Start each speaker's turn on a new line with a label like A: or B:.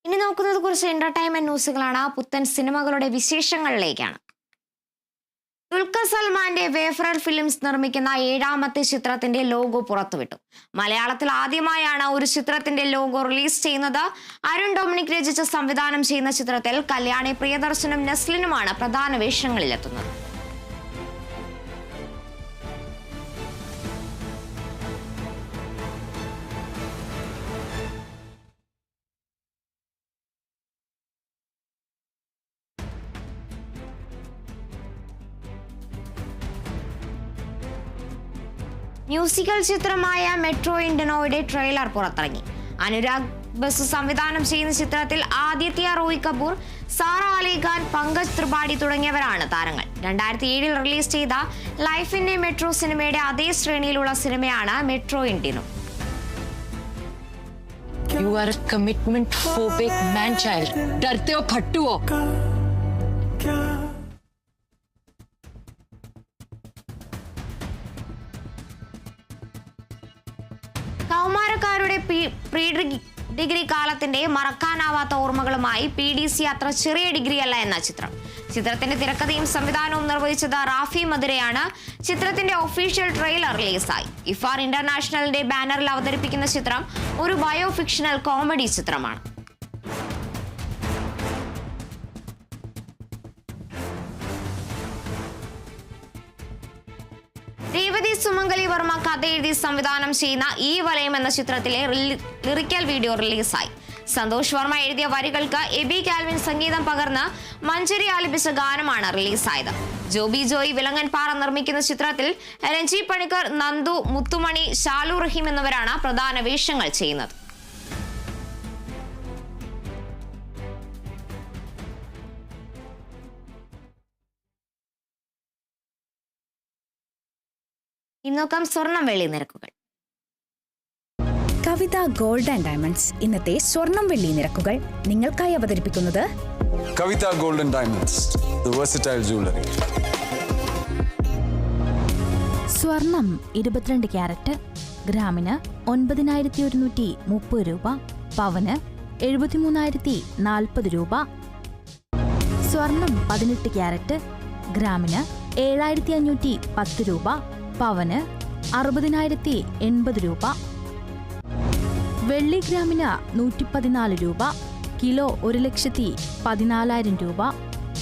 A: ഇനി നോക്കുന്നത് കുറച്ച് എന്റർടൈൻമെന്റ് ന്യൂസുകളാണ്. പുത്തൻ സിനിമകളുടെ വിശേഷങ്ങളിലേക്കാണ്. ദുൽഖർ സൽമാന്റെ വേഫറർ ഫിലിംസ് നിർമ്മിക്കുന്ന 7ാമത്തെ ചിത്രത്തിന്റെ ലോഗോ പുറത്തുവിട്ടു. മലയാളത്തിൽ ആദ്യമായാണ് ഒരു ചിത്രത്തിന്റെ ലോഗോ റിലീസ് ചെയ്യുന്നത്. അരുൺ ഡൊമിനിക് രചിച്ച് സംവിധാനം ചെയ്യുന്ന ചിത്രത്തിൽ കല്യാണി പ്രിയദർശനും നെസ്ലിനുമാണ് പ്രധാന വേഷങ്ങളിലെത്തുന്നത്. മ്യൂസിക്കൽ ചിത്രമായ മെട്രോ ഇൻഡിനോയുടെ ട്രെയിലർ പുറത്തിറങ്ങി. അനുരാഗ് ബസു സംവിധാനം ചെയ്യുന്ന ചിത്രത്തിൽ ആദിത്യ റോയ് കപൂർ, സാറ അലി ഖാൻ, പങ്കജ് ത്രിപാഠി തുടങ്ങിയവരാണ് താരങ്ങൾ. 2007 റിലീസ് ചെയ്ത ലൈഫിന്റെ മെട്രോ സിനിമയുടെ അതേ ശ്രേണിയിലുള്ള സിനിമയാണ് metro ഇൻഡിനോ.
B: You are a commitment phobic man child. डरते हो फट्टू हो.
A: കൗമാരക്കാരുടെ പ്രീ ഡിഗ്രി കാലത്തിന്റെ മറക്കാനാവാത്ത ഓർമ്മകളുമായി PDC അത്ര ചെറിയ ഡിഗ്രിയല്ല എന്ന ചിത്രത്തിന്റെ തിരക്കഥയും സംവിധാനവും നിർവഹിച്ചത് റാഫി മധുരയാണ്. ചിത്രത്തിന്റെ ഒഫീഷ്യൽ ട്രെയിലർ റിലീസായി. ഇഫാർ ഇന്റർനാഷണലിന്റെ ബാനറിൽ അവതരിപ്പിക്കുന്ന ചിത്രം ഒരു ബയോ ഫിക്ഷണൽ കോമഡി ചിത്രമാണ്. രേവതി സുമംഗലി വർമ്മ കഥ എഴുതി സംവിധാനം ചെയ്യുന്ന ഈ വലയം എന്ന ചിത്രത്തിലെ ലിറിക്കൽ വീഡിയോ റിലീസായി. സന്തോഷ് വർമ്മ എഴുതിയ വരികൾക്ക് എബി കാൽവിൻ സംഗീതം പകർന്ന് മഞ്ചരി ആലപിച്ച ഗാനമാണ് റിലീസായത്. ജോബി ജോയി വിലങ്ങൻപാറ നിർമ്മിക്കുന്ന ചിത്രത്തിൽ രഞ്ജി പണിക്കർ, നന്ദു, മുത്തുമണി, ഷാലു റഹീം എന്നിവരാണ് പ്രധാന വേഷങ്ങൾ ചെയ്യുന്നത്. ഇന്നോക്കാം സ്വർണം വെള്ളി നിരക്കുകൾ.
C: കവിത ഗോൾഡ് ആൻഡ് ഡയമണ്ട്സ് ഇന്നത്തെ സ്വർണം വെള്ളി നിരക്കുകൾ നിങ്ങൾക്കായി അവതരിപ്പിക്കുന്നത്
D: Kavitha gold and diamonds, the versatile jewellery.
C: സ്വർണം 22 ക്യാരറ്റ് ഗ്രാമിന് 9130 രൂപ, പവന് 73,040 രൂപ. സ്വർണം 18 ക്യാരറ്റ് ഗ്രാമിന് 7,510 രൂപ, പവന് 60,080 രൂപ. വെള്ളി ഗ്രാമിന് 114 രൂപ, കിലോ 1,14,000 രൂപ.